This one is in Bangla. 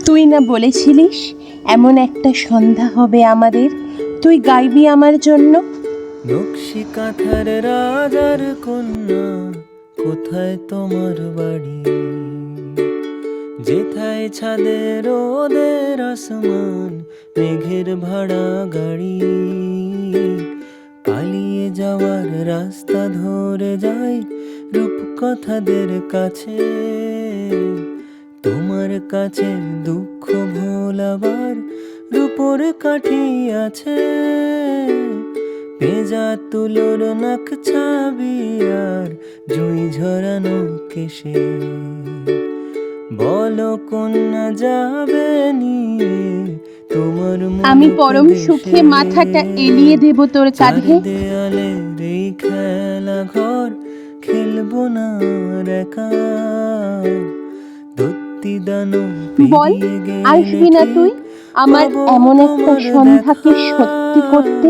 তুই না বলেছিলিস এমন একটা সন্ধ্যা হবে আমাদের, তুই গাইবি আমার জন্য। নকশি কাঁথার রাজার কন্যা, কোথায় তোমার বাড়ি? যেথায় ছাদের রোদের আসমান, মেঘের ভাড়া গাড়ি। পালিয়ে যাওয়ার রাস্তা ধরে যাই রূপকথাদের কাছে। তোমার কাছে দুঃখ ভোলাবার রূপোর কাঠি আছে। পেঁজা তুলোর নাক ছাবি আর জুঁই ঝরানো কেশে। বলো কন্যা যাবে নিয়ে তোমার আমি পরম সুখে মাথাটা এলিয়ে দেব তোর কাঁধে। দেয়ালে এই খেলা ঘর খেলবো না আর একা। দত্তি দানো বল, আসবি না তুই আমার এমন একটা সন্ধ্যাকে সত্যি করতে?